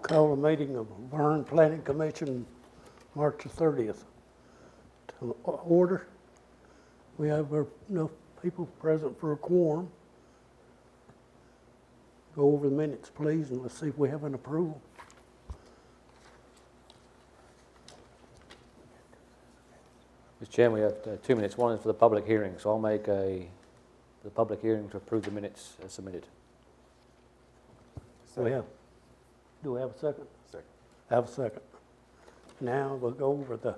Call a meeting of Vergne Planning Commission, March the 30th. To order, we have enough people present for a quorum. Go over the minutes, please, and let's see if we have an approval. Mr. Chairman, we have 2 minutes. One is for the public hearing, so I'll make the public hearing to approve the minutes as submitted. Do we have a second? Second. Have a second. Now we'll go over the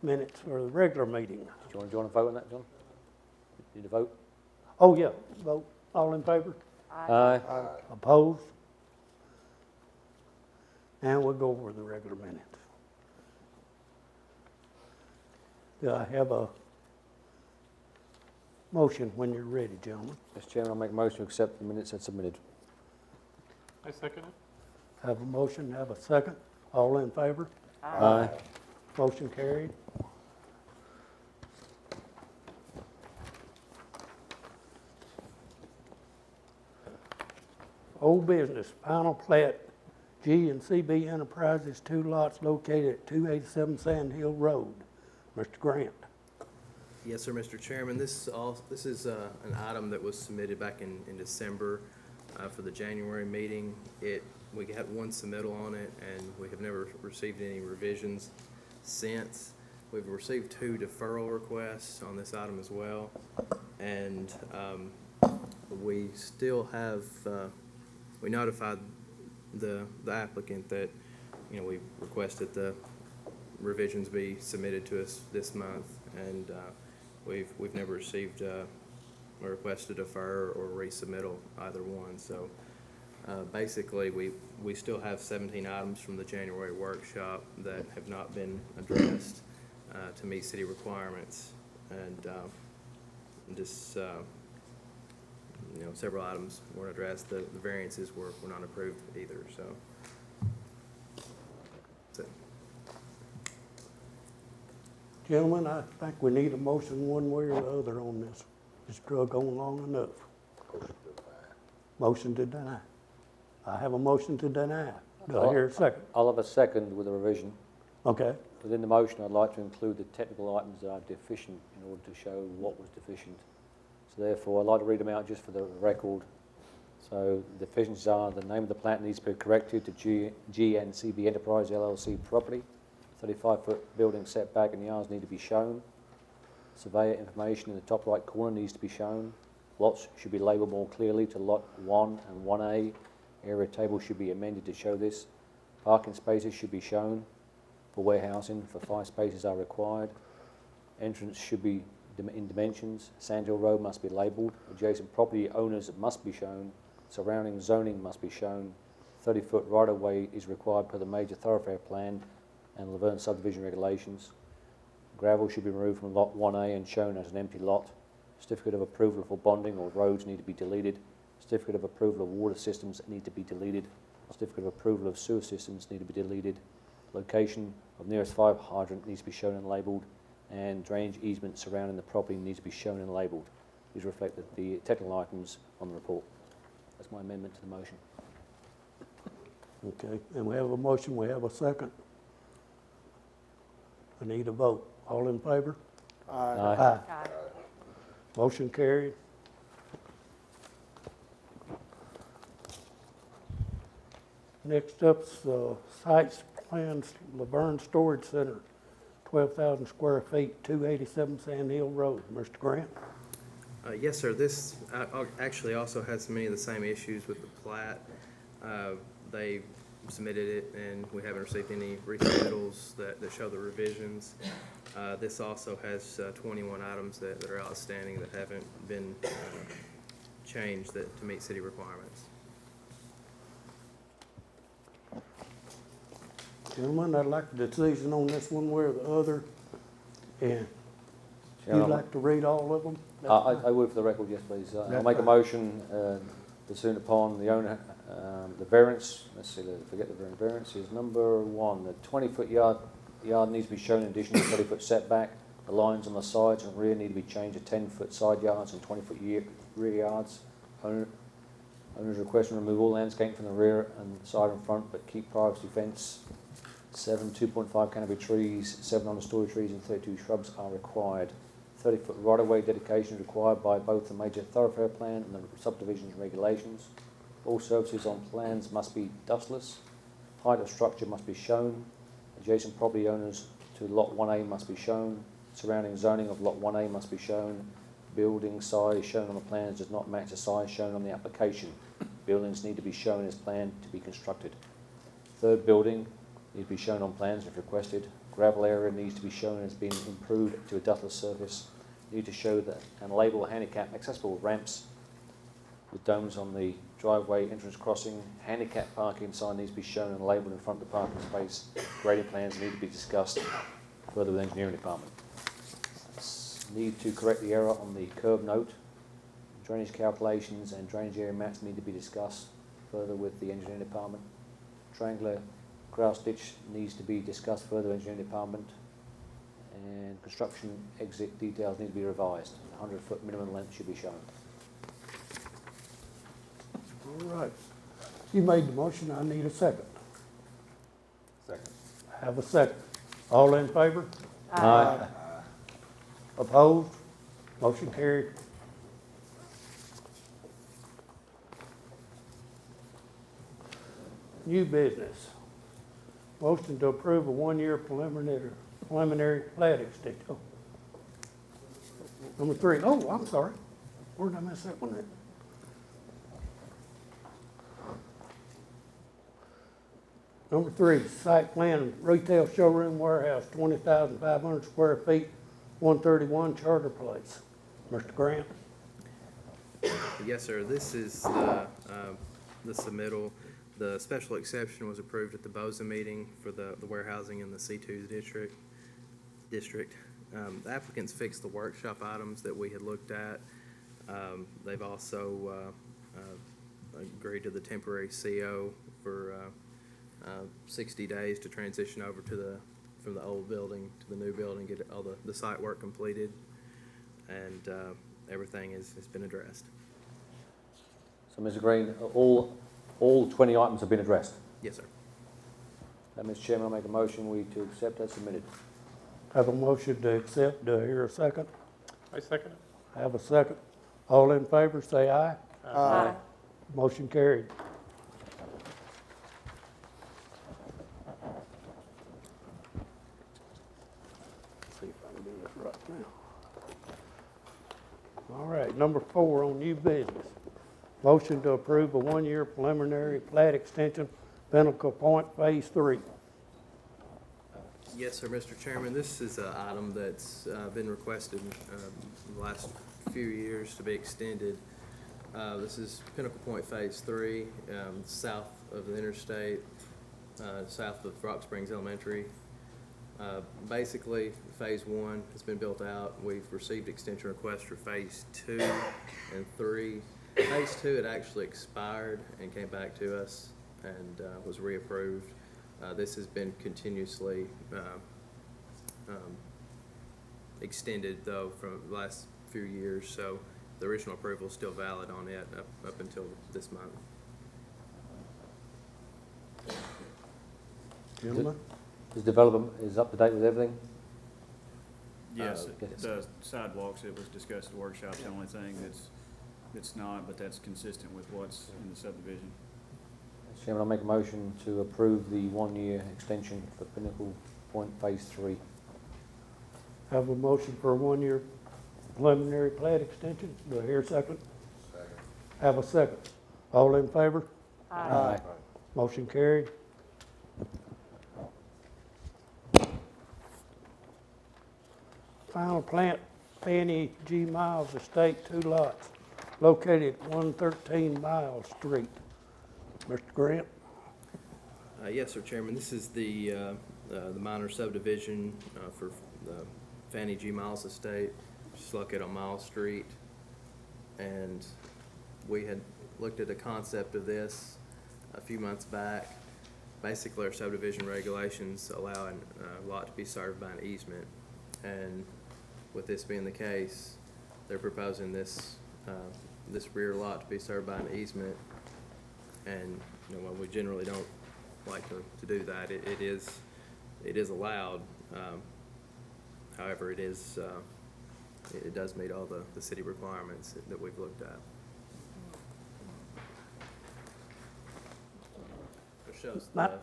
minutes for the regular meeting. Do you want to vote on that, John? Need to vote? Oh, yeah, vote. All in favor? Aye. Opposed? Now we'll go over the regular minutes. Do I have a motion when you're ready, gentlemen? Mr. Chairman, I'll make a motion to accept the minutes as submitted. I second it. Have a motion, have a second. All in favor? Aye. Motion carried. Old business, final plat, G and CB Enterprises, 2 lots located at 287 Sand Hill Road. Mr. Grant. Yes, sir, Mr. Chairman. This is an item that was submitted back in December for the January meeting. We had one submittal on it, and we have never received any revisions since. We've received 2 deferral requests on this item as well, and we still have we notified the applicant that we requested the revisions be submitted to us this month, and we've never received a request to defer or resubmittal, either one. So basically we still have 17 items from the January workshop that have not been addressed to meet city requirements, and just several items weren't addressed. The variances were not approved either. So that's it. Gentlemen, I think we need a motion one way or the other on this. It's drug on long enough. Motion to deny. I have a motion to deny. Do I hear a second? I'll have a second with a revision. Okay. Within the motion, I'd like to include the technical items that are deficient in order to show what was deficient. So therefore, I'd like to read them out just for the record. So the deficiencies are: the name of the plant needs to be corrected to G and CB Enterprise LLC property. 35-foot building setback and yards need to be shown. Surveyor information in the top right corner needs to be shown. Lots should be labelled more clearly to Lot 1 and 1A. Area table should be amended to show this. Parking spaces should be shown. For warehousing, 5 spaces are required. Entrance should be in dimensions. Sand Hill Road must be labelled. Adjacent property owners must be shown. Surrounding zoning must be shown. 30-foot right-of-way is required per the major thoroughfare plan and Laverne subdivision regulations. Gravel should be removed from Lot 1A and shown as an empty lot. Certificate of approval for bonding or roads need to be deleted. Certificate of approval of water systems need to be deleted. Certificate of approval of sewer systems need to be deleted. Location of nearest fire hydrant needs to be shown and labelled, and drainage easement surrounding the property needs to be shown and labelled. These reflect the technical items on the report. That's my amendment to the motion. Okay. And we have a motion. We have a second. I need a vote. All in favor? Aye. Aye. Motion carried. Next up's sites plans, Laverne Storage Center, 12,000 square feet, 287 Sand Hill Road. Mr. Grant? Yes, sir. This actually also has many of the same issues with the plat. They submitted it, and we haven't received any resubmittals that show the revisions. This also has 21 items that are outstanding that haven't been changed to meet city requirements. Gentlemen, I'd like a decision on this one way or the other. And you'd like to read all of them? I would for the record, yes, please. I'll make a motion pursuant upon the owner, the variance. Let's see, forget the variance is number 1. The 20-foot yard needs to be shown in addition to 30-foot setback. The lines on the sides and rear need to be changed to 10-foot side yards and 20-foot rear yards. Owners requesting to remove all landscaping from the rear and side and front, but keep privacy fence. 7 2.5 canopy trees, 7 understory trees and 32 shrubs are required. 30-foot right-of-way dedication is required by both the major thoroughfare plan and the subdivision's regulations. All surfaces on plans must be dustless. Height of structure must be shown. Adjacent property owners to Lot 1A must be shown. Surrounding zoning of Lot 1A must be shown. Building size shown on the plans does not match the size shown on the application. Buildings need to be shown as planned to be constructed. Third building needs to be shown on plans if requested. Gravel area needs to be shown as being improved to a dustless surface. Need to show that and label handicap accessible ramps with domes on the driveway entrance crossing. Handicap parking sign needs to be shown and labelled in front of the parking space. Grading plans need to be discussed further with the engineering department. Need to correct the error on the curb note. Drainage calculations and drainage area maps need to be discussed further with the engineering department. Triangular grass ditch needs to be discussed further with the engineering department. And construction exit details need to be revised. 100-foot minimum length should be shown. All right. You made the motion, I need a second. Second. Have a second. All in favor? Aye. Opposed? Motion carried. New business. Motion to approve a one-year preliminary plat extension. Oh. Number 3. Oh, I'm sorry. Where did I mess that one at? Number 3, site plan retail showroom warehouse, 20,500 square feet, 131 Charter Place. Mr. Grant? Yes, sir. This is the submittal. The special exception was approved at the BOSA meeting for the warehousing in the C2 district. The applicants fixed the workshop items that we had looked at. They've also agreed to the temporary CO for 60 days to transition over to from the old building to the new building, get all the site work completed, and everything has been addressed. So, Mr. Green, all 20 items have been addressed. Yes, sir. Mr. Chairman, I make a motion to accept as submitted. Have a motion to accept. Do I hear a second? I second it. Have a second. All in favor, say aye. Aye. Motion carried. See if I can do this right now. All right, number 4 on new business. Motion to approve a one-year preliminary plat extension, Pinnacle Point Phase 3. Yes, sir, Mr. Chairman. This is an item that's been requested the last few years to be extended. This is Pinnacle Point Phase 3, south of the interstate, south of Rock Springs Elementary. Basically, Phase 1 has been built out. We've received extension requests for Phase 2 and 3. Phase 2 had actually expired and came back to us and was reapproved. This has been continuously extended, though, from the last few years, so the original approval is still valid on it up until this month. Gentlemen? This development is up to date with everything? Yes, yes. the sidewalks, it was discussed at the workshop, the only thing that's not, but that's consistent with what's in the subdivision. Mr. Chairman, I make a motion to approve the one-year extension for Pinnacle Point Phase 3. Have a motion for a one-year preliminary plat extension. Do I hear a second? Second. Have a second. All in favor? Aye. Motion carried. Final plat, Fannie G. Miles Estate, 2 lots, located at 113 Miles Street. Mr. Grant? Yes, sir, Chairman. This is the minor subdivision for the Fannie G. Miles Estate, which is located on Miles Street. And we had looked at the concept of this a few months back. Basically, our subdivision regulations allow a lot to be served by an easement. And with this being the case, they're proposing this this rear lot to be served by an easement. And, you know, while we generally don't like to do that, it is allowed. However, it does meet all the city requirements that we've looked at. It shows My- the,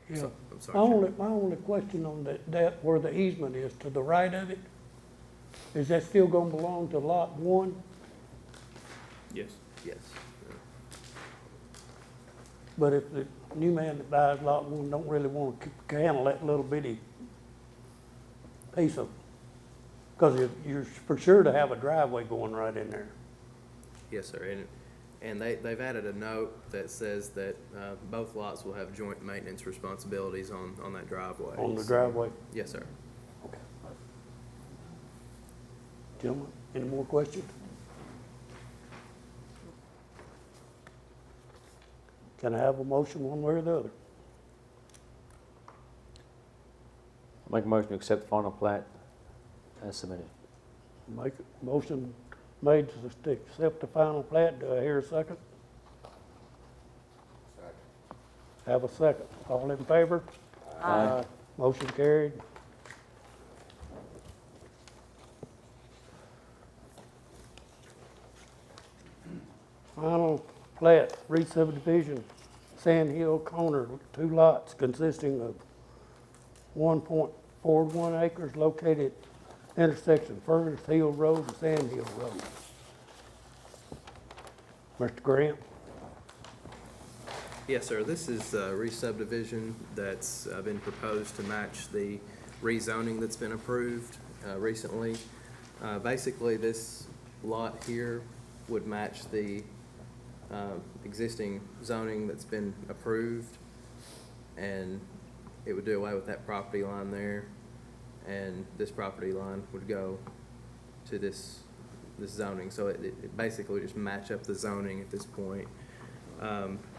Yeah. I'm sorry, Chairman. My only question on that where the easement is, to the right of it, is that still gonna belong to lot 1? Yes. Yes. But if the new man that buys lot 1 don't really wanna handle that little bitty piece of, because you're for sure to have a driveway going right in there. Yes, sir. And they've added a note that says that both lots will have joint maintenance responsibilities on that driveway. On the driveway. Yes, sir. Okay. Gentlemen, any more questions? Can I have a motion one way or the other? I make a motion to accept the final plat as submitted. Make a motion made to accept the final plat. Do I hear a second? Second. Have a second. All in favor? Aye. Motion carried. Final plat, re-subdivision, Sand Hill Corner, 2 lots consisting of 1.41 acres located at intersection Fergus Hill Road and Sand Hill Road. Mr. Grant? Yes, sir. This is a re-subdivision that's been proposed to match the rezoning that's been approved recently. Basically, this lot here would match the existing zoning that's been approved, and it would do away with that property line there, and this property line would go to this zoning. So it basically would just match up the zoning at this point.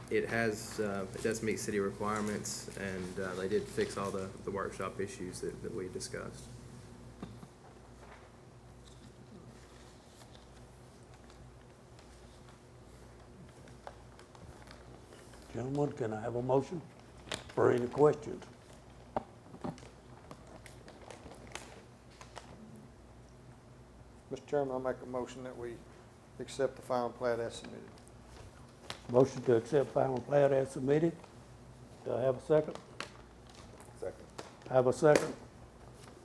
It does meet city requirements, and they did fix all the workshop issues that we discussed. Gentlemen, can I have a motion for any questions? Mr. Chairman, I'll make a motion that we accept the final plat as submitted. Motion to accept final plat as submitted. Do I have a second? Second. Have a second.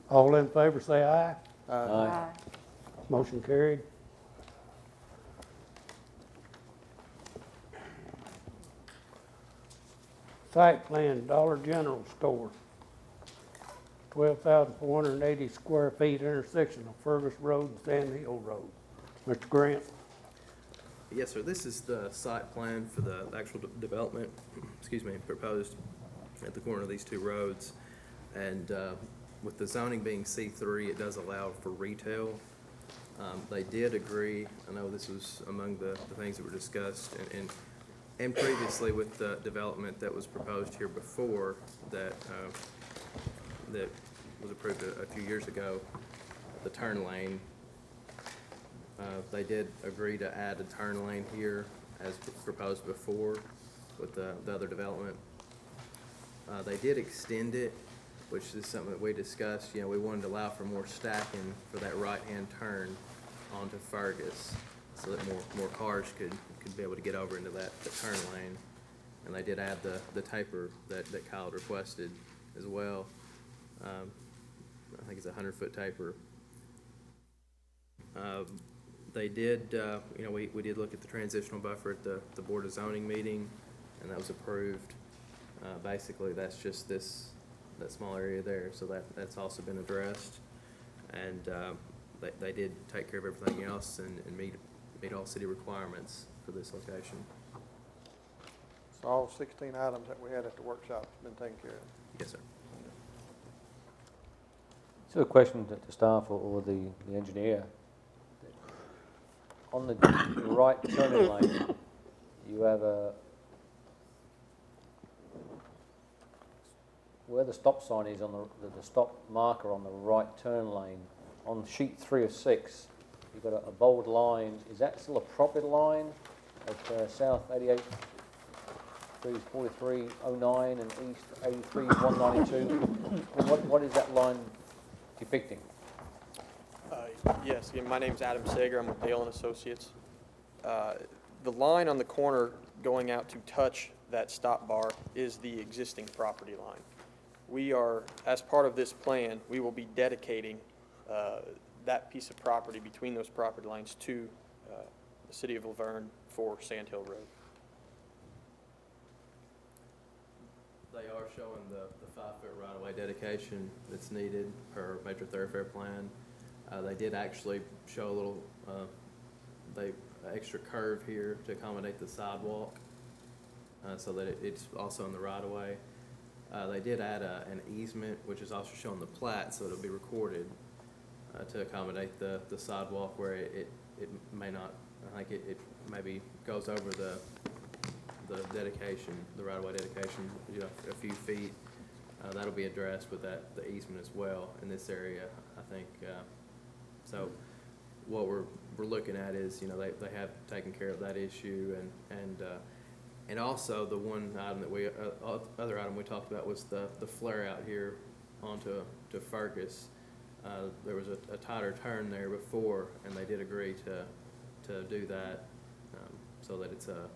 All in favor, say aye. Aye. Motion carried. Site plan, Dollar General Store, 12,480 square feet, intersection of Fergus Road and Sand Hill Road. Mr. Grant? Yes, sir. This is the site plan for the actual development, excuse me, proposed at the corner of these 2 roads. And with the zoning being C3, it does allow for retail. They did agree, I know this was among the things that were discussed, and previously with the development that was proposed here before that was approved a few years ago, the turn lane. They did agree to add a turn lane here as proposed before with the other development. They did extend it, which is something that we discussed. You know, we wanted to allow for more stacking for that right-hand turn onto Fergus, so that more cars could be able to get over into that turn lane. And they did add the taper that Kyle requested as well. I think it's a 100-foot taper. They did, you know, we did look at the transitional buffer at the Board of Zoning meeting, and that was approved. Basically, that's just that small area there, so that's also been addressed. And they did take care of everything else and meet all city requirements for this location. So all 16 items that we had at the workshop have been taken care of. Yes, sir. So a question to staff or the engineer. On the right turning lane, you have where the stop sign is on the stop marker on the right turn lane, on sheet 3 of 6, you've got a bold line. Is that still a property line at south 88 through 4309 and east 83 192? What is that line depicting? Yes, again, my name's Adam Sager. I'm with Dale and Associates. The line on the corner going out to touch that stop bar is the existing property line. We are, as part of this plan, we will be dedicating that piece of property between those property lines to the city of Laverne for Sand Hill Road. They are showing the 5-foot right-of-way dedication that's needed per major thoroughfare plan. They did actually show a little, extra curve here to accommodate the sidewalk, so that it's also in the right-of-way. They did add an easement, which is also shown in the plat, so it'll be recorded to accommodate the sidewalk where it may not, I think it maybe goes over the dedication, the right-of-way dedication, you know, a few feet. That'll be addressed with the easement as well in this area, I think. So what we're looking at is, you know, they have taken care of that issue, and also the one item that other item we talked about was the flare out here onto Fergus. There was a tighter turn there before, and they did agree to do that, so that it's a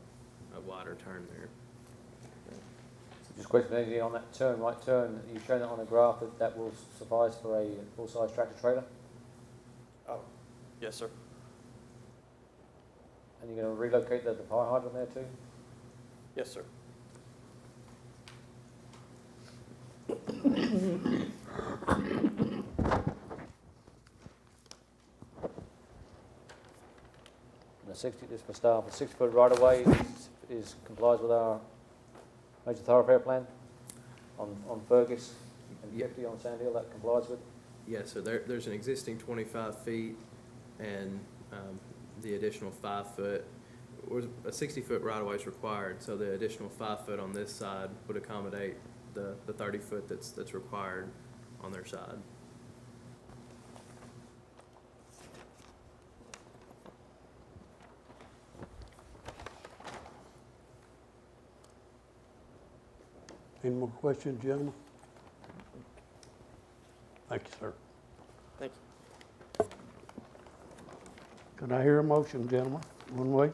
wider turn there. Just a question, anything on that turn, right turn, you showing that on a graph that will suffice for a full-size tractor trailer? Oh, yes, sir. And you're going to relocate the fire hydrant there too? Yes, sir. And the 60, just for start, the 60-foot right-of-way is complies with our major thoroughfare plan on Fergus and 50 on Sand Hill, that complies with? Yes, so there's an existing 25 feet and the additional 5 foot. A 60-foot right-of-way is required, so the additional 5 foot on this side would accommodate the 30 foot that's required on their side. Any more questions, gentlemen? Thank you, sir. Thank you. Can I hear a motion, gentlemen? One way?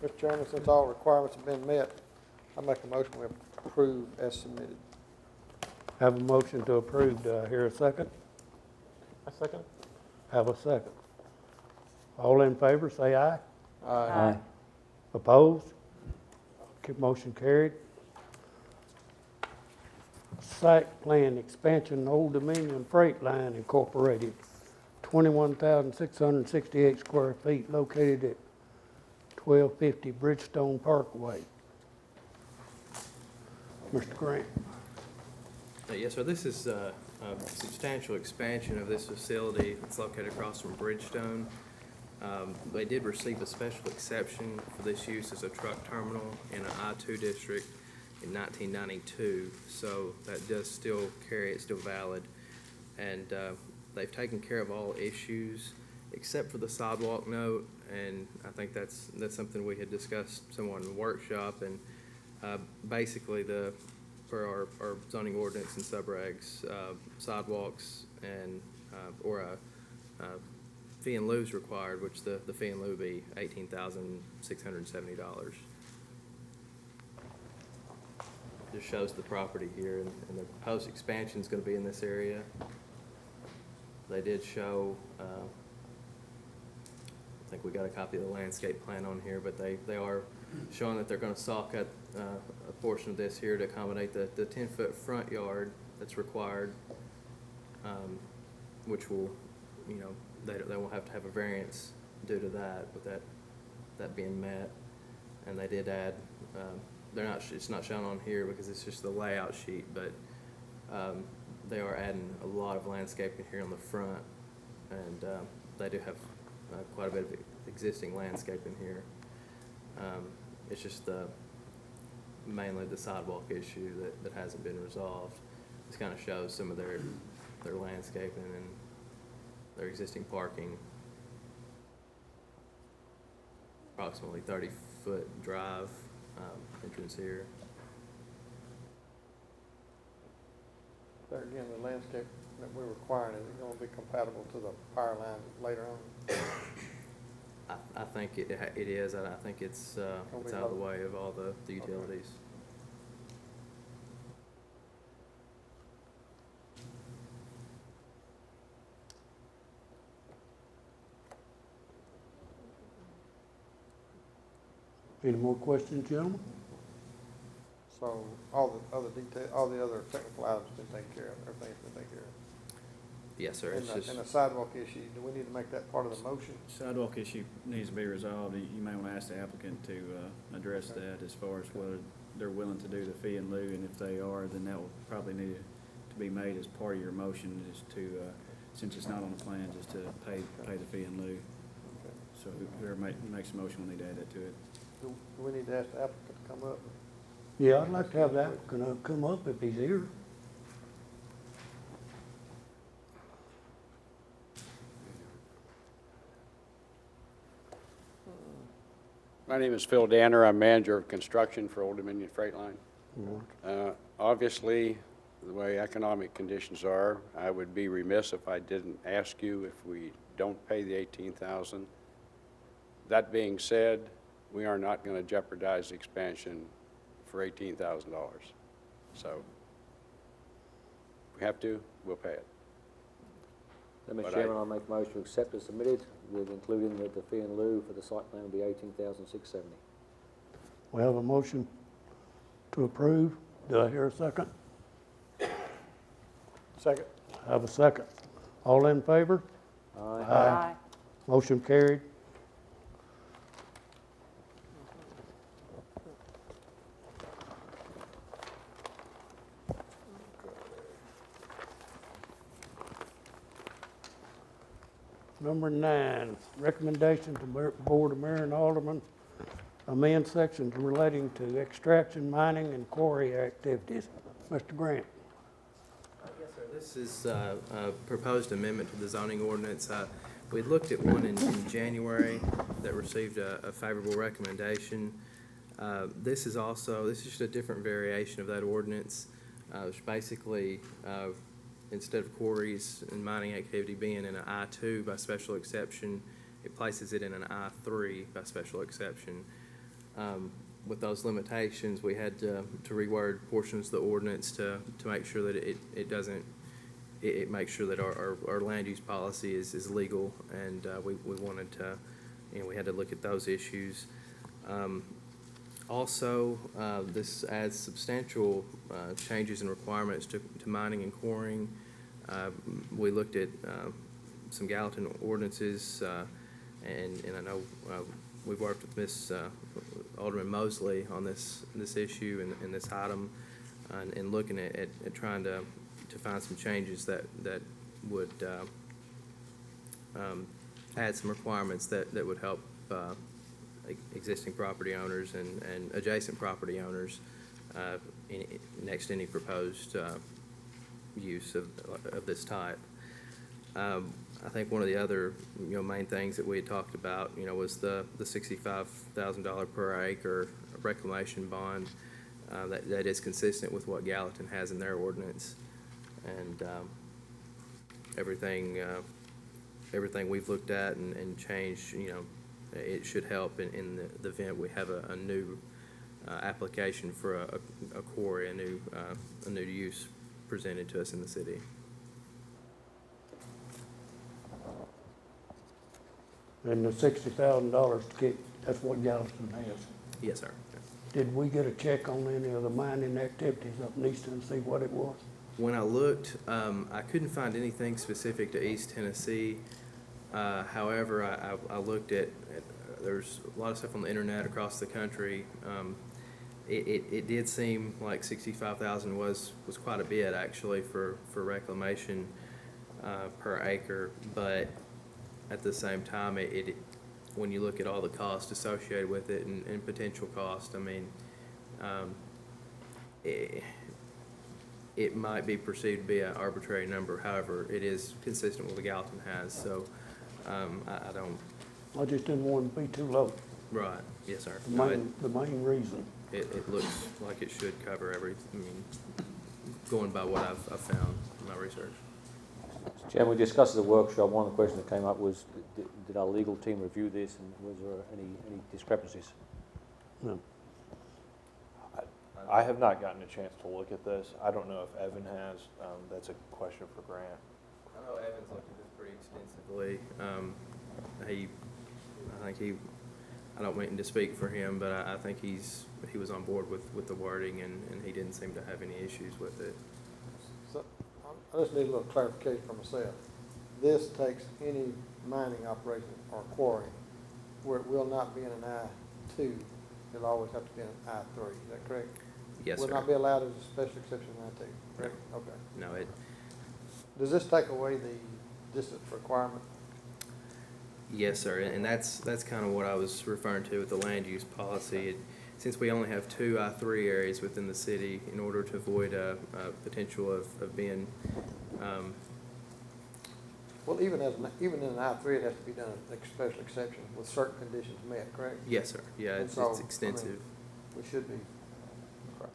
Mr. Chairman, since all requirements have been met, I make a motion we approve as submitted. Have a motion to approve. Do I hear a second? I second. Have a second. All in favor, say aye. Aye. Opposed? Motion carried. Site plan expansion, Old Dominion Freight Line Incorporated, 21,668 square feet, located at 1250 Bridgestone Parkway. Mr. Grant. Yes, sir. This is a substantial expansion of this facility. It's located across from Bridgestone. They did receive a special exception for this use as a truck terminal in an I-2 district in 1992, so that does still carry, it's still valid. And they've taken care of all issues except for the sidewalk note, and I think that's something we had discussed somewhat in the workshop. And basically, per our zoning ordinance and subregs, sidewalks and or a fee in lieu is required, which the fee in lieu would be $18,670. Just shows the property here, and the proposed expansion is going to be in this area. They did show, I think we got a copy of the landscape plan on here, but they are showing that they're going to saw cut a portion of this here to accommodate the 10-foot front yard that's required, which will, you know, they won't have to have a variance due to that, with that being met. And they did add, it's not shown on here because it's just the layout sheet, but they are adding a lot of landscaping here on the front, and they do have quite a bit of existing landscaping here. It's just mainly the sidewalk issue that hasn't been resolved. this kind of shows some of their landscaping and their existing parking. Approximately 30-foot drive entrance here. There again, the landscape that we're requiring, is it gonna be compatible to the power line later on? I think it is. I think it's out of the way of all the utilities. Any more questions, gentlemen? So all the other all the other technical items been taken care of, everything's been taken care of? Yes, sir. It's just And the sidewalk issue, do we need to make that part of the motion? Sidewalk issue needs to be resolved. You may want to ask the applicant to address that as far as whether they're willing to do the fee in lieu, and if they are, then that will probably need to be made as part of your motion, is to, since it's not on the plans, is to pay the fee in lieu. Okay. So whoever makes the motion will need to add that to it. Do we need to ask the applicant to come up? Yeah, I'd like to have that come up if he's here. My name is Phil Danner. I'm manager of construction for Old Dominion Freight Line. Obviously, the way economic conditions are, I would be remiss if I didn't ask you if we don't pay the $18,000. That being said, we are not going to jeopardize the expansion for $18,000. So if we have to, we'll pay it. Then, Mr. But Chairman, I'll make a motion to accept as submitted, with including the fee in lieu for the site plan will be $18,670. We have a motion to approve. Do I hear a second? Second. I have a second. All in favor? Aye. Motion carried. Number 9, recommendation to Board of Mayor and Aldermen, amend sections relating to extraction, mining, and quarry activities. Mr. Grant. Yes, sir. This is a proposed amendment to the zoning ordinance. We looked at one in January that received a favorable recommendation. This is just a different variation of that ordinance, which basically, instead of quarries and mining activity being in an I-2 by special exception, it places it in an I-3 by special exception. With those limitations, we had to reword portions of the ordinance to make sure that it makes sure that our land use policy is legal, and we wanted to, we had to look at those issues. Also, this adds substantial changes and requirements to mining and quarrying. We looked at some Gallatin ordinances, and I know we've worked with Ms. Alderman Mosley on this issue and this item, and looking at trying to find some changes that would add some requirements that would help existing property owners and adjacent property owners next to any proposed use of this type. I think one of the other main things that we had talked about was the $65,000 per acre reclamation bond that is consistent with what Gallatin has in their ordinance, and everything we've looked at and changed, it should help in the event we have a new application for a quarry, a new use presented to us in the city. And the $60,000 kit, that's what Gallatin has. Yes, sir. Did we get a check on any of the mining activities up in East Tennessee, what it was? When I looked, I couldn't find anything specific to East Tennessee. However, I looked at there's a lot of stuff on the internet across the country. It did seem like $65,000 was quite a bit actually for reclamation per acre, but at the same time, when you look at all the costs associated with it and potential cost, I mean, it might be perceived to be an arbitrary number. However, it is consistent with what Gallatin has, so I don't, I just didn't want it to be too low. right, yes, sir. The No, main reason. it looks like it should cover I mean, going by what I've found in my research. Mr. Chairman, we discussed at the workshop, one of the questions that came up was, did our legal team review this, and was there any discrepancies? No. I have not gotten a chance to look at this. I don't know if Evan has. That's a question for Grant. I know Evans looked at this pretty extensively. I don't mean to speak for him, but I think he was on board with the wording, and he didn't seem to have any issues with it. So, I just need a little clarification for myself. This takes any mining operation or quarrying where it will not be in an I-2, it'll always have to be in an I-3, is that correct? Yes, sir. Will not be allowed as a special exception in I-2, correct? Okay. No, Does this take away the distance requirement? yes, sir, and that's kind of what I was referring to with the land use policy. Since we only have 2 I-3 areas within the city, in order to avoid a potential of being, Well, even in an I-3, it has to be done as a special exception with certain conditions met, correct? yes, sir, yeah, And it's so, I mean, extensive. We should be. Okay.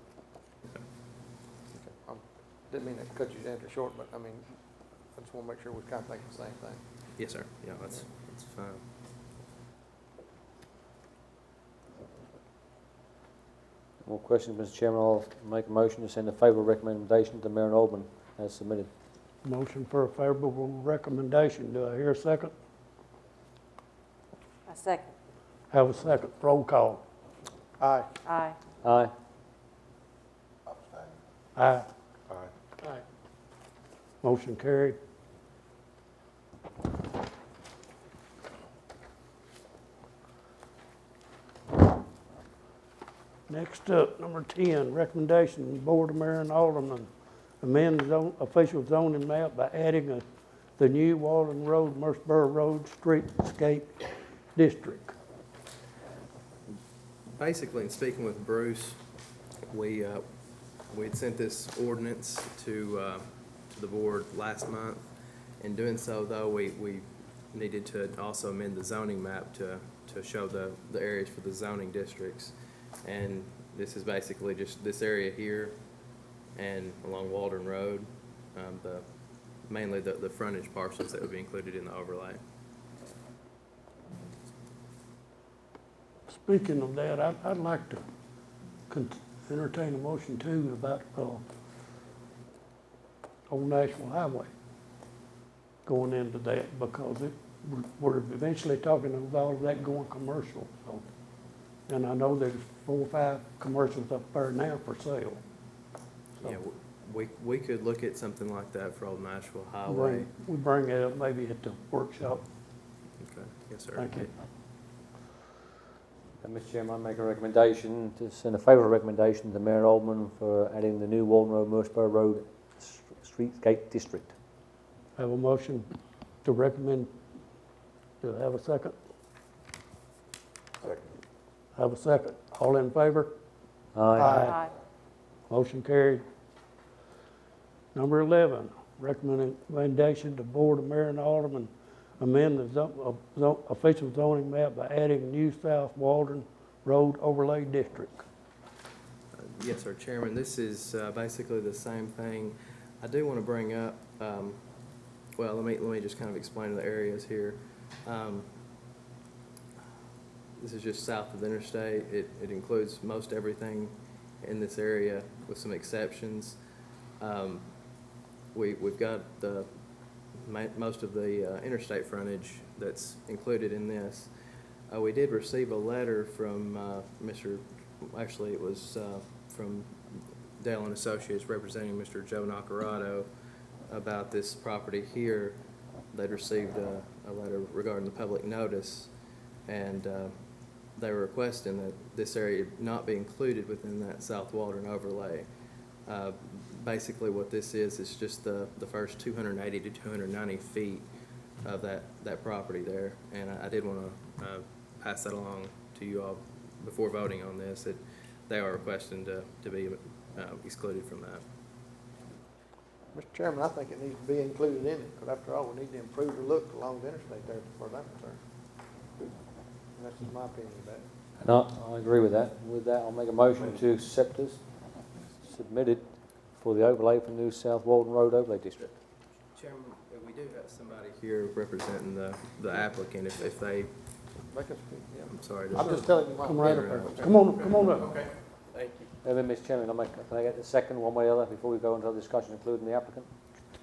Didn't mean to cut you down too short, but I mean, I just want to make sure we're kind of thinking the same thing. Yes, sir, yeah, that's fine. More questions, Mr. Chairman? I'll make a motion to send a favourable recommendation to Mayor and Alderman as submitted. Motion for a favorable recommendation. Do I hear a second? A second. Have a second. Roll call. Aye. Aye. Aye. Aye. Aye. Aye. Motion carried. Next up, number 10, recommendation, Board of Mayor and Alderman amend official zoning map by adding the new Walden Road, Murfreesboro Road Streetscape District. Basically, in speaking with Bruce, we had sent this ordinance to the board last month. In doing so, though, we needed to also amend the zoning map to show the areas for the zoning districts. And this is basically just this area here and along Waldron Road, mainly the frontage parcels that would be included in the overlay. Speaking of that, I'd like to entertain a motion too about Old National Highway going into that, because we're eventually talking of all of that going commercial. So, and I know there's 4 or 5 commercials up there now for sale. So Yeah, we could look at something like that for Old Nashville Highway. we bring it up maybe at the workshop. Okay, yes, sir. Thank you. Mr. Chairman, I make a recommendation to send a favourable recommendation to the Mayor and Alderman for adding the new Walden Road, Murfreesboro Road Streetscape District. Have a motion to recommend. Do I have a second? Second. Have a second. All in favor? Aye. Aye. Motion carried. Number 11, recommendation to Board of Mayor and Alderman amend the official zoning map by adding new South Waldron Road Overlay District. Yes, sir, Chairman, this is basically the same thing. I do want to bring up, well, let me just kind of explain the areas here. This is just south of the interstate. It includes most everything in this area with some exceptions. We've got most of the interstate frontage that's included in this. We did receive a letter from actually it was from Dale and Associates representing Mr. Joe Nacarado about this property here. They'd received a letter regarding the public notice, and they were requesting that this area not be included within that South Waldron overlay. Basically what this is just the first 280 to 290 feet of that property there. And I did want to pass that along to you all before voting on this, that they are requesting to be excluded from that. Mr. Chairman, I think it needs to be included in it, because after all, we need to improve the look along the interstate there, as far as I'm concerned. And that's just my opinion about it. No, I agree with that. With that, I'll make a motion to accept this submitted for the overlay for New South Walton Road Overlay District. Chairman, we do have somebody here representing the applicant, if they, Make us, yeah. I'm sorry. I'm just telling you. Come right up there. Come on up. Okay, thank you. Mr. Chairman, can I get the second one way or the other before we go into the discussion, including the applicant?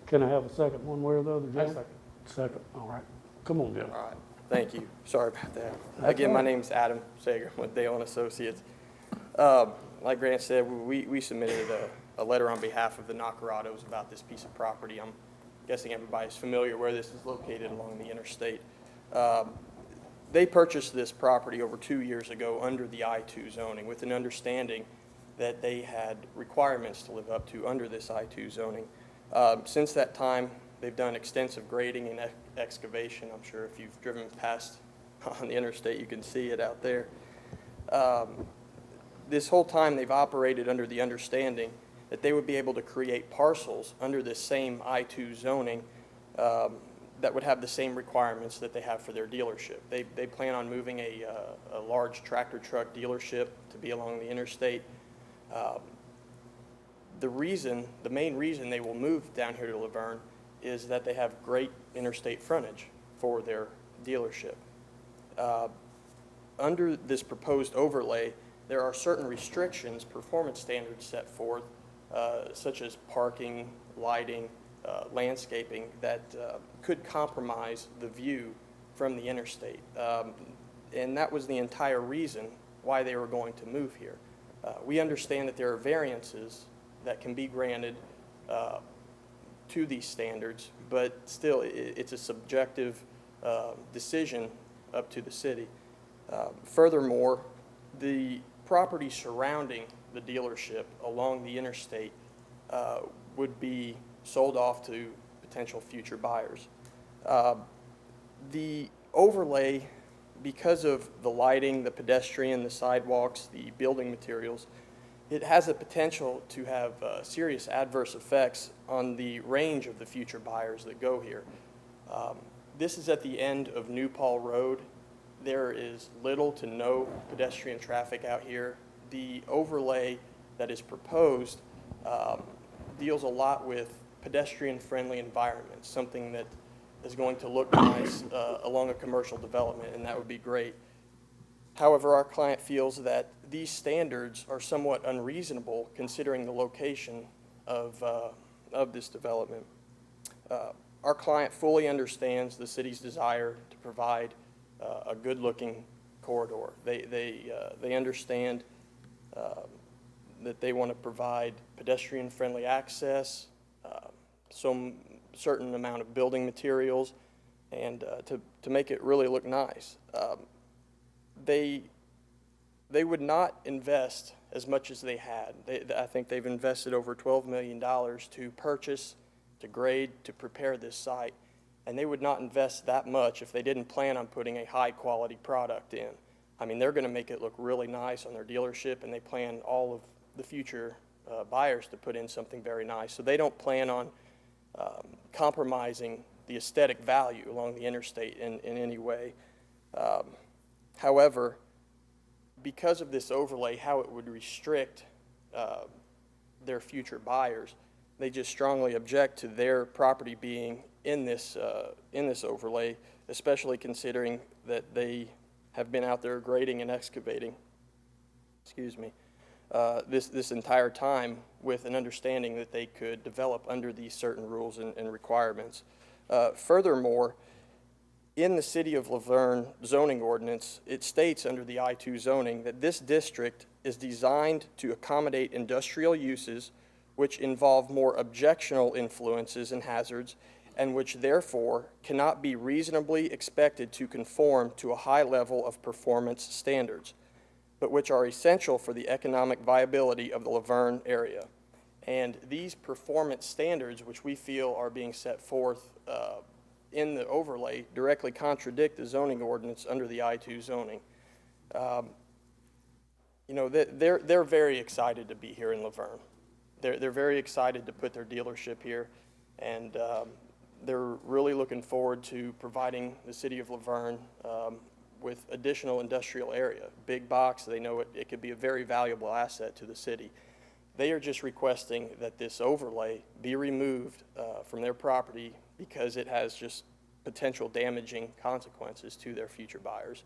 Can I have a second, one way or the other, Jim? Second, all right. Come on, Jim. All right, thank you. Sorry about that. That's Again, all my right. name's Adam Sager with Dale and Associates. Like Grant said, we submitted a letter on behalf of the Nacarrados about this piece of property. I'm guessing everybody's familiar where this is located along the interstate. They purchased this property over 2 years ago under the I-2 zoning with an understanding that they had requirements to live up to under this I-2 zoning. Since that time, they've done extensive grading and excavation. I'm sure if you've driven past on the interstate, you can see it out there. This whole time, they've operated under the understanding that they would be able to create parcels under this same I-2 zoning that would have the same requirements that they have for their dealership. They plan on moving a large tractor truck dealership to be along the interstate. The main reason they will move down here to Laverne is that they have great interstate frontage for their dealership. Under this proposed overlay, there are certain restrictions, performance standards set forth, such as parking, lighting, landscaping, that could compromise the view from the interstate. And that was the entire reason why they were going to move here. We understand that there are variances that can be granted to these standards, but still it's a subjective decision up to the city. Furthermore, the property surrounding the dealership along the interstate would be sold off to potential future buyers. The overlay, because of the lighting, the pedestrian, the sidewalks, the building materials, it has a potential to have serious adverse effects on the range of the future buyers that go here. This is at the end of New Paul Road. There is little to no pedestrian traffic out here. The overlay that is proposed deals a lot with pedestrian-friendly environments, something that is going to look nice along a commercial development, and that would be great. However, our client feels that these standards are somewhat unreasonable considering the location of this development. Our client fully understands the city's desire to provide a good-looking corridor. They understand that they want to provide pedestrian-friendly access, some certain amount of building materials, and to make it really look nice. They would not invest as much as they had. I think they've invested over $12 million to purchase, to grade, to prepare this site, and they would not invest that much if they didn't plan on putting a high-quality product in. I mean, they're going to make it look really nice on their dealership, and they plan all of the future buyers to put in something very nice. So they don't plan on compromising the aesthetic value along the interstate in any way. However, because of this overlay, how it would restrict their future buyers, they just strongly object to their property being in this overlay, especially considering that they have been out there grading and excavating, this entire time with an understanding that they could develop under these certain rules and requirements. Furthermore, in the City of Laverne zoning ordinance, it states under the I-2 zoning that this district is designed to accommodate industrial uses which involve more objectionable influences and hazards, and which therefore cannot be reasonably expected to conform to a high level of performance standards, but which are essential for the economic viability of the Laverne area. And these performance standards, which we feel are being set forth in the overlay, directly contradict the zoning ordinance under the I-2 zoning. You know, they're very excited to be here in Laverne. they're very excited to put their dealership here, and they're really looking forward to providing the city of Laverne with additional industrial area. Big box, they know it could be a very valuable asset to the city. They are just requesting that this overlay be removed from their property because it has just potential damaging consequences to their future buyers.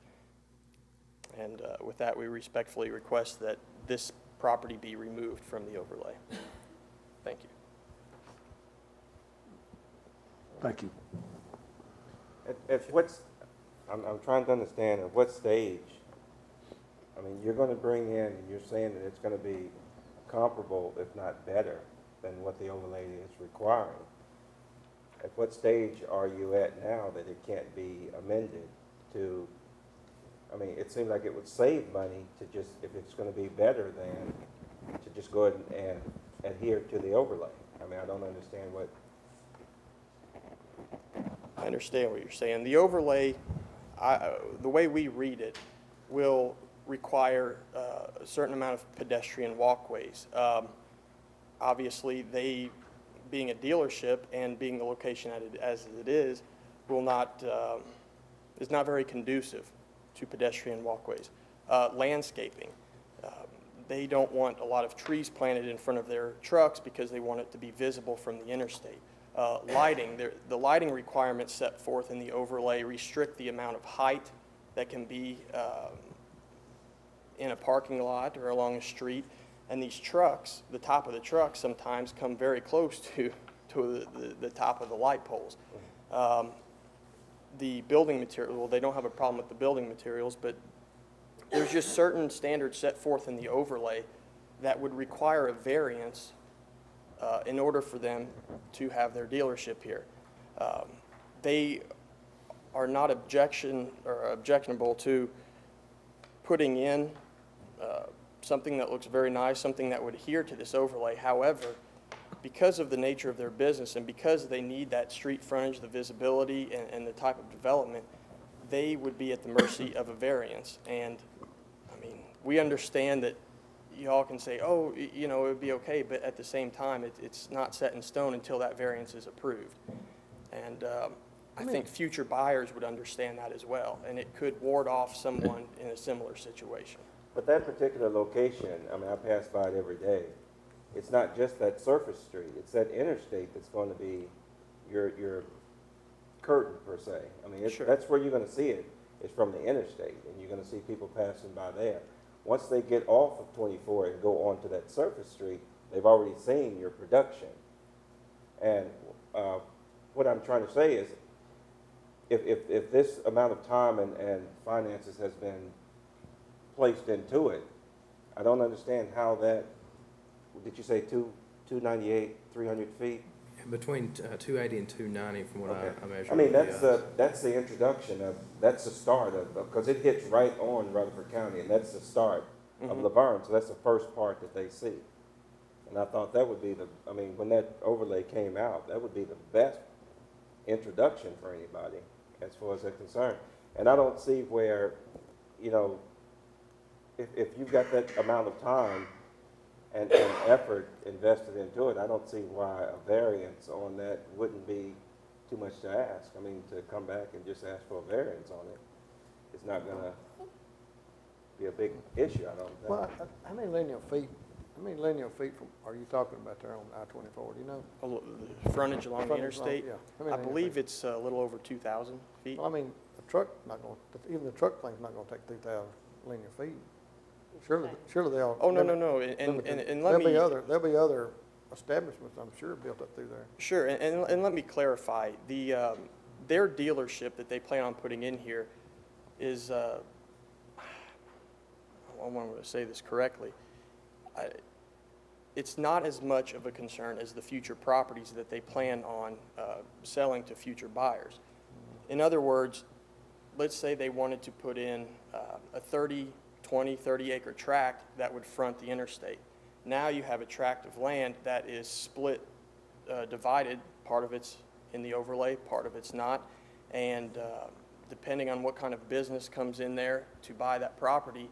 And with that, we respectfully request that this property be removed from the overlay. Thank you. Thank you. I'm trying to understand at what stage, I mean, you're gonna bring in, and you're saying that it's gonna be comparable, if not better, than what the overlay is requiring. At what stage are you at now that it can't be amended to, I mean, it seems like it would save money to just, if it's gonna be better than, to just go ahead and adhere to the overlay. I mean, I don't understand what. I understand what you're saying. The overlay, the way we read it, will require a certain amount of pedestrian walkways. Obviously, they, being a dealership and being the location as it is, will not, is not very conducive to pedestrian walkways. Landscaping, they don't want a lot of trees planted in front of their trucks because they want it to be visible from the interstate. Lighting, the lighting requirements set forth in the overlay restrict the amount of height that can be in a parking lot or along a street. And these trucks, the top of the truck sometimes come very close to the top of the light poles. The building material, well, they don't have a problem with the building materials, but there's just certain standards set forth in the overlay that would require a variance in order for them to have their dealership here. They are not objectionable to putting in something that looks very nice, something that would adhere to this overlay. However, because of the nature of their business and because they need that street frontage, the visibility, and the type of development, they would be at the mercy of a variance. And, I mean, we understand that you all can say, oh, you know, it would be okay, but at the same time, it's not set in stone until that variance is approved. And I think future buyers would understand that as well, and it could ward off someone in a similar situation. But that particular location, I mean, I pass by it every day. It's not just that surface street, it's that interstate that's going to be your curtain, per se. I mean, Sure. That's where you're going to see it, is from the interstate, and you're going to see people passing by there. Once they get off of 24 and go onto that surface street, they've already seen your production. And what I'm trying to say is, if this amount of time and finances has been placed into it, I don't understand how that, did you say 298, 300 feet? Between 280 and 290 from what I measured. I mean, that's the introduction of, that's the start of, because it hits right on Rutherford County, and that's the start of Laverne, so that's the first part that they see. And I thought that would be I mean, when that overlay came out, that would be the best introduction for anybody, as far as they're concerned. And I don't see where, you know, if you've got that amount of time and effort invested into it, I don't see why a variance on that wouldn't be too much to ask. I mean, to come back and just ask for a variance on it is not going to be a big issue, I don't think. Well, how many linear feet from, are you talking about there on I-24, do you know? The frontage along the Frontage interstate, yeah. How many I linear believe feet? it's a little over 2,000 feet. Well, I mean, the truck not going, even the truck plane's not going to take 2,000 linear feet. Surely they'll. Oh, no, and let me. There'll be other establishments, I'm sure, built up through there. Sure, and let me clarify. Their dealership that they plan on putting in here is, I want to say this correctly. It's not as much of a concern as the future properties that they plan on selling to future buyers. In other words, let's say they wanted to put in a 30 acre tract that would front the interstate. Now you have a tract of land that is split, divided. Part of it's in the overlay, part of it's not. And depending on what kind of business comes in there to buy that property,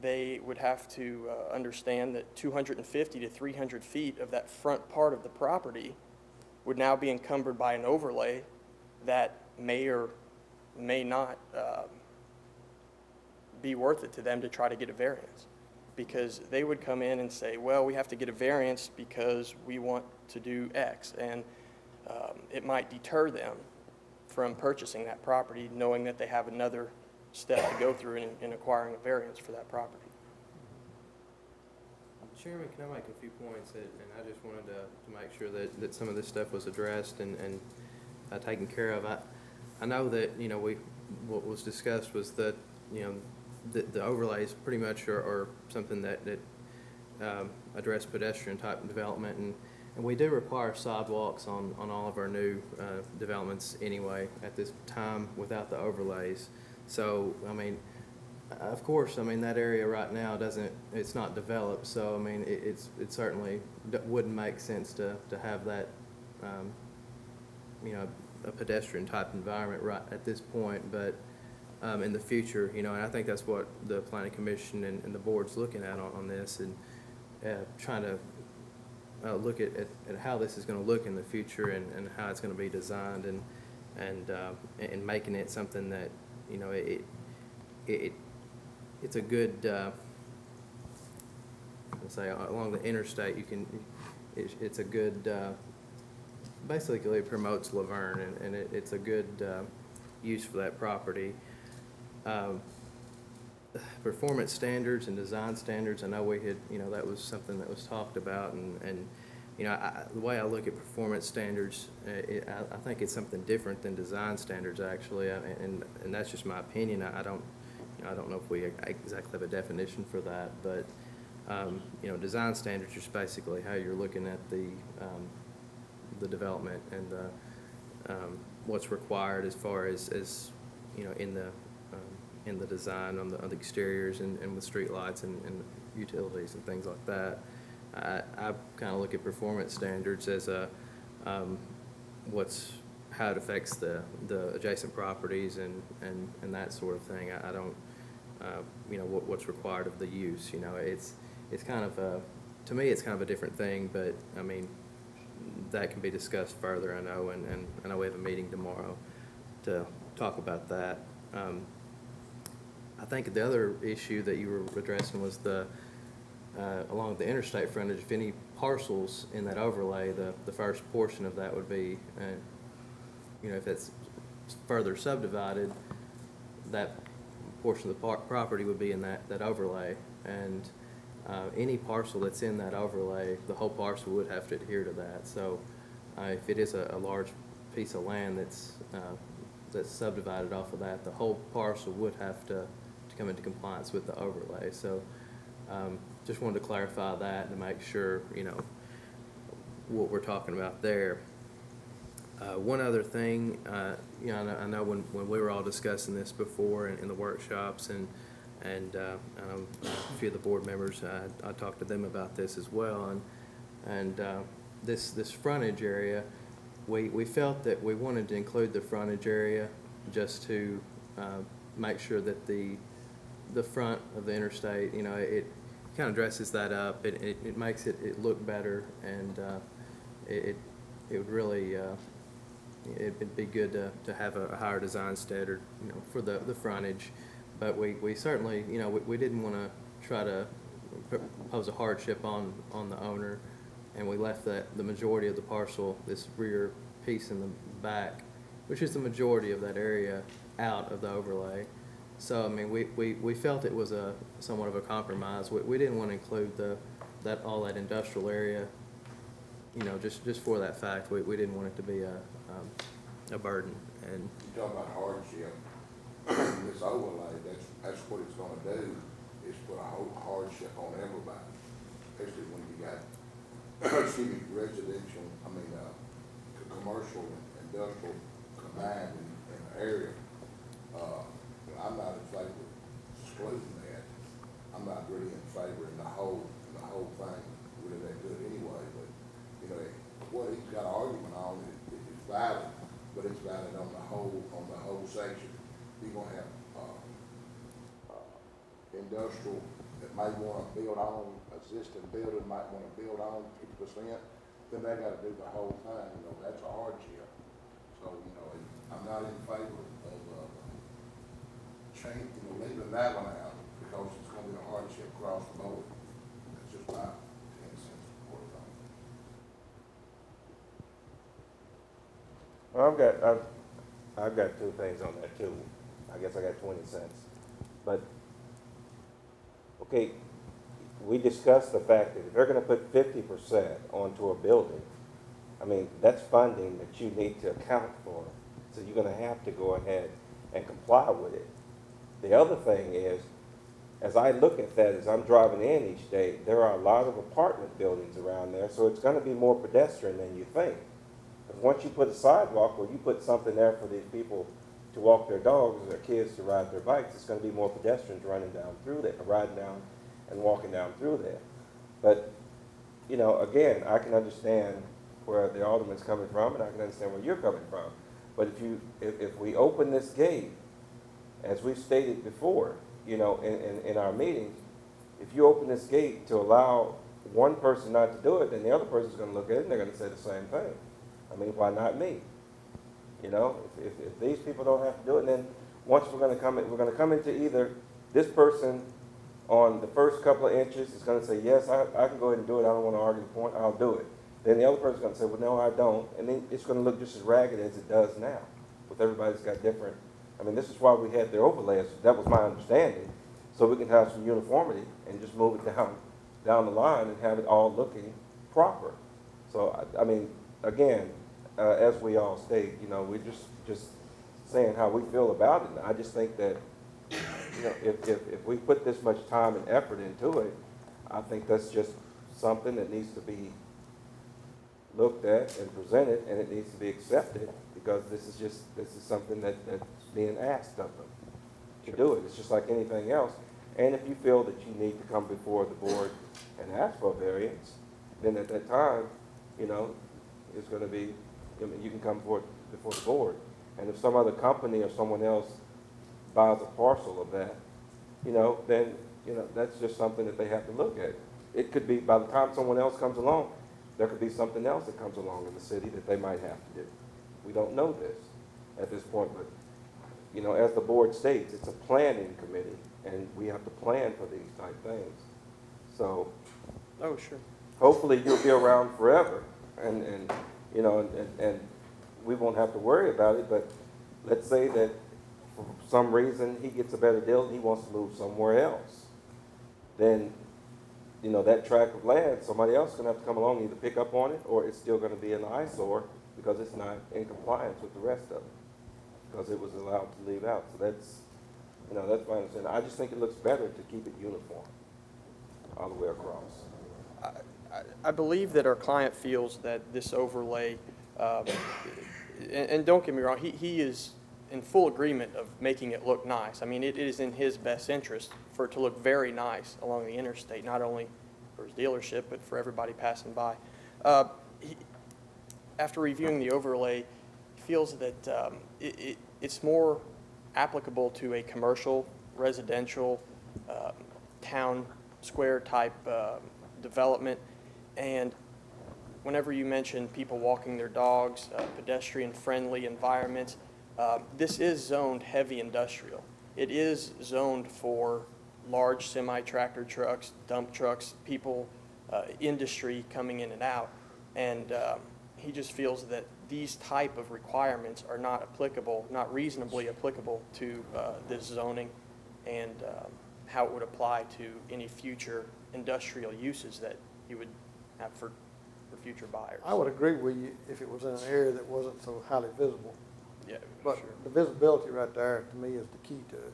they would have to understand that 250 to 300 feet of that front part of the property would now be encumbered by an overlay that may or may not be worth it to them to try to get a variance. Because they would come in and say, well, we have to get a variance because we want to do X. And it might deter them from purchasing that property, knowing that they have another step to go through in acquiring a variance for that property. Chairman, can I make a few points, and I just wanted to make sure that some of this stuff was addressed and taken care of. I know that, you know, what was discussed was that, you know, the overlays pretty much are something that address pedestrian type development, and we do require sidewalks on all of our new developments anyway at this time without the overlays. So, I mean, of course, I mean, that area right now it's not developed, so, I mean, it certainly wouldn't make sense to have that, you know, a pedestrian type environment right at this point, but in the future, you know, and I think that's what the Planning Commission and the board's looking at on this, and trying to look at how this is going to look in the future, and how it's going to be designed, and making it something that, you know, it's a good, let's say, along the interstate, it's a good, basically it promotes Laverne, and it's a good use for that property. Performance standards and design standards, I know we had, you know, that was something that was talked about, and you know, the way I look at performance standards, I think it's something different than design standards, actually, and that's just my opinion. I don't know if we exactly have a definition for that, but you know, design standards are just basically how you're looking at the development and what's required as far as you know, in the design on the exteriors and with street lights and utilities and things like that. I kind of look at performance standards as how it affects the adjacent properties and that sort of thing. I don't, you know, what's required of the use. You know, it's kind of to me it's kind of a different thing, but I mean, that can be discussed further, I know, and I know we have a meeting tomorrow to talk about that. I think the other issue that you were addressing was along the interstate frontage, if any parcels in that overlay, the first portion of that would be, you know, if it's further subdivided, that portion of the property would be in that overlay. And any parcel that's in that overlay, the whole parcel would have to adhere to that. So if it is a large piece of land that's subdivided off of that, the whole parcel would have to come into compliance with the overlay. So just wanted to clarify that to make sure, you know, what we're talking about there. One other thing, you know, I know when we were all discussing this before in the workshops, and a few of the board members, I talked to them about this as well, and this frontage area, we felt that we wanted to include the frontage area just to make sure that the front of the interstate, you know, it kind of dresses that up. It makes it look better, and it would really it'd be good to have a higher design standard, you know, for the frontage. But we certainly, you know, we didn't want to try to pose a hardship on the owner, and we left the majority of the parcel, this rear piece in the back, which is the majority of that area, out of the overlay. So, I mean, we felt it was somewhat of a compromise. We didn't want to include all that industrial area, you know, just for that fact. We didn't want it to be a burden. And you talk about hardship. This overlay, that's what it's going to do, is put a whole hardship on everybody, especially when you got residential, commercial and industrial combined in an area. I'm not in favor of excluding that. I'm not really in favor in the whole thing, really that good anyway. But you know, what he's got an argument on is valid, but it's valid on the whole section. You're gonna have industrial that might wanna build on existing building, might wanna build on 50%, then they gotta do the whole thing, you know, that's a hardship. So, you know, I'm not in favor of, change, you know, leaving that one out, because it's gonna be a hardship across the board. That's just my 10 cents worth on it. Well, I've got two things on that too. I guess I got 20 cents. But, okay, we discussed the fact that if they're gonna put 50% onto a building, I mean, that's funding that you need to account for. So you're gonna have to go ahead and comply with it. The other thing is, as I look at that, as I'm driving in each day, there are a lot of apartment buildings around there, so it's gonna be more pedestrian than you think. Because once you put a sidewalk or you put something there for these people to walk their dogs or their kids to ride their bikes, it's gonna be more pedestrians running down through there, riding down and walking down through there. But, you know, again, I can understand where the alderman's coming from, and I can understand where you're coming from. But if we open this gate, as we've stated before, you know, in our meetings, if you open this gate to allow one person not to do it, then the other person's gonna look at it and they're gonna say the same thing. I mean, why not me? You know, if these people don't have to do it, then once we're gonna come into either this person on the first couple of inches is gonna say, yes, I can go ahead and do it, I don't wanna argue the point, I'll do it. Then the other person's gonna say, well, no, I don't, and then it's gonna look just as ragged as it does now, with everybody's got different, I mean, this is why we had the overlays, that was my understanding, so we can have some uniformity and just move it down the line and have it all looking proper. So, I mean, again, as we all state, you know, we're just saying how we feel about it. And I just think that, you know, if we put this much time and effort into it, I think that's just something that needs to be looked at and presented, and it needs to be accepted, because this is something that's being asked of them to do it. It's just like anything else. And if you feel that you need to come before the board and ask for a variance, then at that time, you know, it's going to be, I mean, you can come before the board. And if some other company or someone else buys a parcel of that, you know, then, you know, that's just something that they have to look at. It could be, by the time someone else comes along, there could be something else that comes along in the city that they might have to do. We don't know this at this point, but, you know, as the board states, it's a planning committee, and we have to plan for these type things. So, Oh, sure. hopefully you'll be around forever, and you know, and we won't have to worry about it, but let's say that for some reason he gets a better deal and he wants to move somewhere else. Then, you know, that tract of land, somebody else is going to have to come along and either pick up on it, or it's still going to be an eyesore because it's not in compliance with the rest of it, because it was allowed to leave out. So that's, you know, that's my understanding. I just think it looks better to keep it uniform all the way across. I believe that our client feels that this overlay, and don't get me wrong, he is in full agreement of making it look nice. I mean, it is in his best interest for it to look very nice along the interstate, not only for his dealership, but for everybody passing by. After reviewing the overlay, he feels that it's more applicable to a commercial, residential, town square type development. And whenever you mention people walking their dogs, pedestrian-friendly environments, this is zoned heavy industrial. It is zoned for large semi-tractor trucks, dump trucks, people, industry coming in and out. And he just feels that these type of requirements are not applicable, not reasonably applicable to this zoning, and how it would apply to any future industrial uses that you would have for future buyers. I would agree with you if it was in an area that wasn't so highly visible. Yeah, But sure. the visibility right there, to me, is the key to it.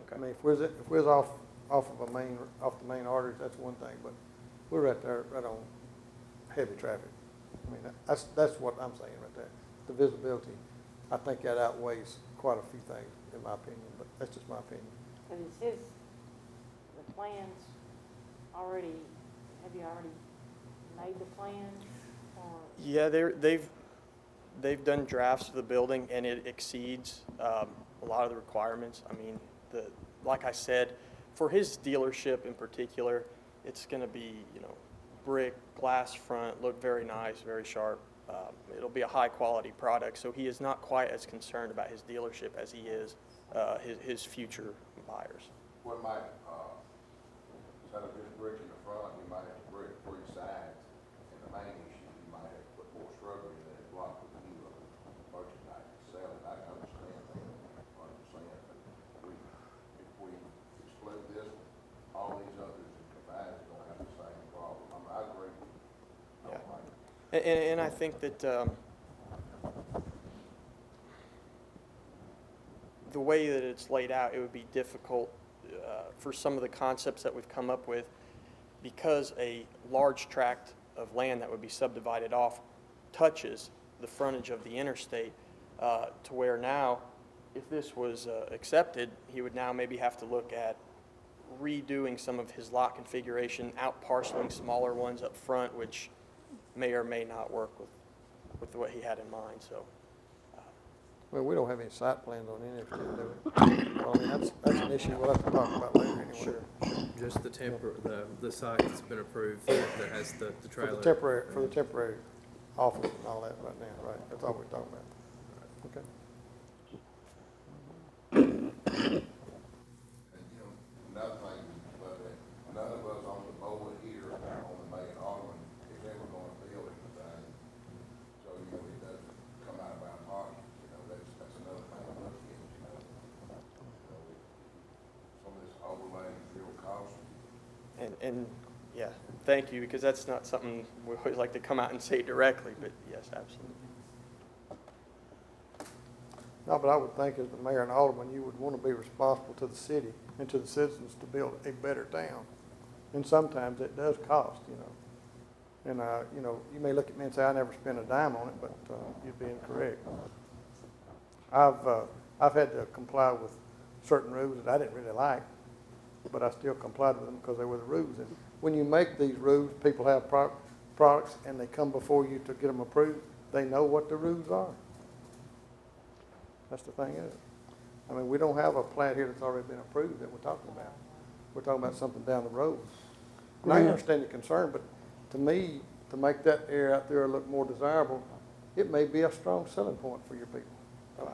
Okay. I mean, if we're off of the main arteries, that's one thing, but we're right there, right on heavy traffic. I mean, that's what I'm saying right there. The visibility, I think that outweighs quite a few things, in my opinion, but that's just my opinion. And is the plans already, have you already made the plans? Or? Yeah, they've done drafts of the building, and it exceeds a lot of the requirements. I mean, like I said, For his dealership in particular, it's going to be, you know, brick, glass front, look very nice, very sharp. It'll be a high-quality product, so he is not quite as concerned about his dealership as he is his future buyers. What might, instead of just brick in the front, you might have brick 3 sides, and the main issue, you might have to put more shrubbery in it, block with you merchandise, sell it. I understand that, 100%, but if we exclude this one, all these others combined is gonna have the same problem. I agree. Yeah. And I think that the way that it's laid out, it would be difficult for some of the concepts that we've come up with, because a large tract of land that would be subdivided off touches the frontage of the interstate, to where now, if this was accepted, he would now maybe have to look at redoing some of his lot configuration, out parceling smaller ones up front, which may or may not work with what he had in mind, so. Well, we don't have any site plans on any of it, do we? Well, I mean, that's an issue we'll have to talk about later anyway. Sure. Just the site that's been approved that has the trailer. For the temporary office and all that right now, right? That's all we're talking about. Okay. And, another thing, but none of us on the board here, on the main Alderman, is ever gonna build anything. So, it doesn't come out of our pocket, that's another thing to look at, Some of this overlay is real costly. And yeah, thank you, because that's not something we always like to come out and say directly, but yes, absolutely. No, but I would think as the mayor and alderman, you would want to be responsible to the city and to the citizens to build a better town. And sometimes it does cost, And, you may look at me and say, I never spent a dime on it, but you'd be incorrect. I've had to comply with certain rules that I didn't really like, but I still complied with them because they were the rules. And when you make these rules, people have products and they come before you to get them approved, they know what the rules are. That's the thing is. I mean, we don't have a plat here that's already been approved that we're talking about. We're talking about something down the road. And I understand your concern, but to me, to make that area out there look more desirable, it may be a strong selling point for your people.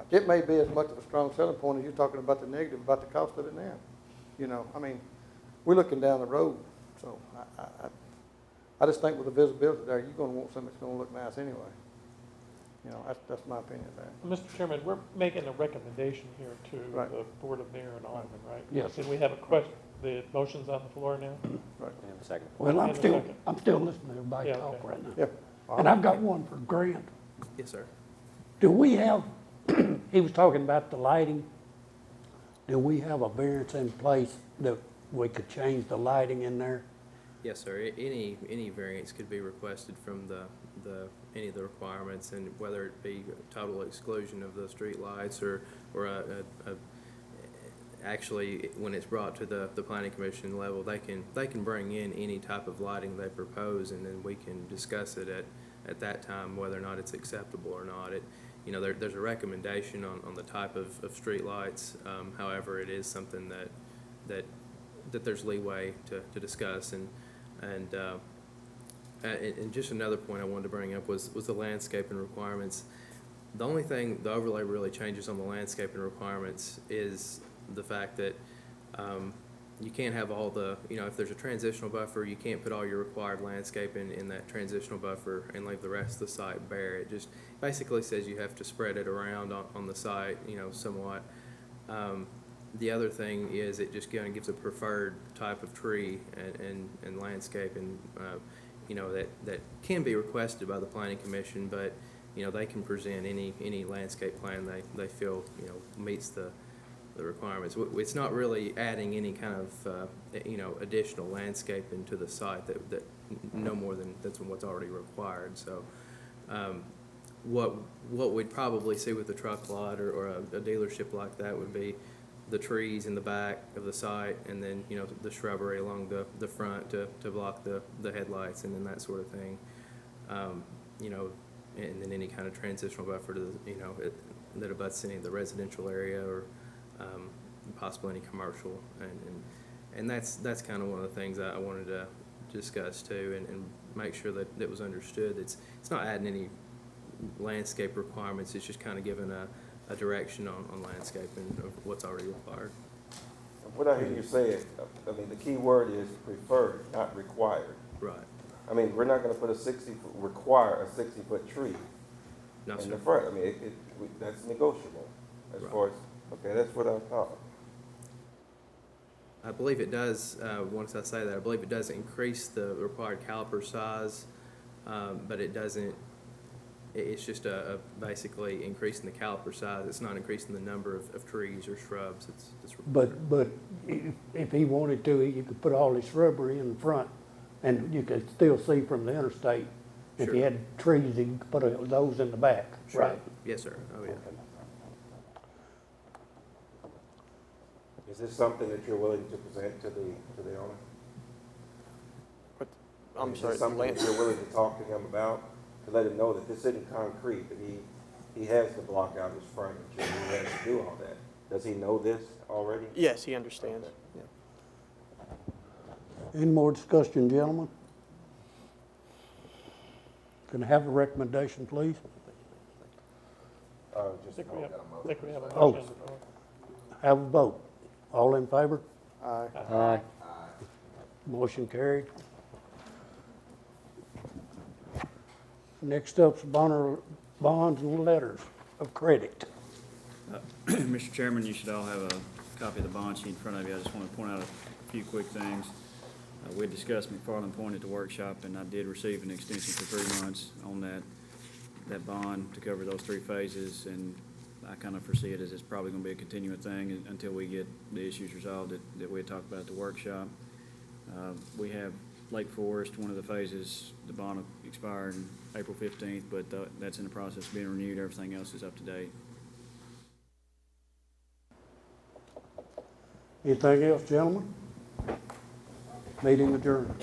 It may be as much of a strong selling point as you're talking about the negative, about the cost of it now. I mean, we're looking down the road. So I just think with the visibility there, you're going to want something that's going to look nice anyway. That's my opinion there. Mr. Chairman, we're making a recommendation here to Right. the Board of Mayor and Alderman, right? Yes. And we have a question, the motion's on the floor now? Right. And a second. Well, I'm And a still second. listening to everybody Yeah, talk okay. right now. Yeah. And I've got one for Grant. Yes, sir. Do we have, he was talking about the lighting. Do we have a variance in place that we could change the lighting in there? Yes, sir. Any variance could be requested from any of the requirements, and whether it be total exclusion of the street lights or actually, when it's brought to the planning commission level, they can bring in any type of lighting they propose, and then we can discuss it at that time whether or not it's acceptable or not. There's a recommendation on the type of street lights. However, it is something that there's leeway to discuss. And just another point I wanted to bring up was the landscaping requirements. The only thing the overlay really changes on the landscaping requirements is the fact that you can't have all the, if there's a transitional buffer, you can't put all your required landscaping in that transitional buffer and leave the rest of the site bare. It just basically says you have to spread it around on the site, somewhat. The other thing is it just kind of gives a preferred type of tree and landscaping, that can be requested by the planning commission, but, they can present any landscape plan they feel, meets the requirements. It's not really adding any kind of, additional landscaping to the site that no more than that's what's already required. So, what we'd probably see with a truck lot or a dealership like that would be the trees in the back of the site, and then, the shrubbery along the front to block the headlights, and then that sort of thing. And then any kind of transitional buffer to that abuts any of the residential area or possibly any commercial. And that's kind of one of the things I wanted to discuss too, and make sure that it was understood. It's not adding any landscape requirements, it's just kind of giving a direction on landscaping of what's already required. What I hear you saying, I mean, the key word is preferred, not required. Right. I mean, we're not gonna put require a 60-foot tree No, in sir. the front. I mean, that's negotiable as Right. far as, okay, that's what I thought. I believe it does, once I say that, I believe it does increase the required caliper size, but it doesn't, it's just basically increasing the caliper size. It's not increasing the number of trees or shrubs. It's required. But if he wanted to, he could put all his shrubbery in the front, and you could still see from the interstate. If he Sure. had trees, he could put those in the back, Sure. right? Yes, sir. Oh, yeah. Is this something that you're willing to present to the owner? I'm Is sorry, this something that you're willing to talk to him about, to let him know that this isn't concrete, that he has to block out his frontage, and he has to do all that? Does he know this already? Yes, he understands. Yeah. Any more discussion, gentlemen? Can I have a recommendation, please? I think we have a Oh. motion on the floor. Have a vote. All in favor? Aye. Aye. Motion carried. Next up's bonds and letters of credit. Mr. Chairman, you should all have a copy of the bond sheet in front of you. I just want to point out a few quick things. We discussed McFarland Point at the workshop, and I did receive an extension for 3 months on that bond to cover those 3 phases, and I kind of foresee it as it's probably going to be a continuing thing until we get the issues resolved that we had talked about at the workshop. We have Lake Forest, one of the phases, the bond will expire in April 15th, but that's in the process of being renewed. Everything else is up to date. Anything else, gentlemen? Meeting adjourned.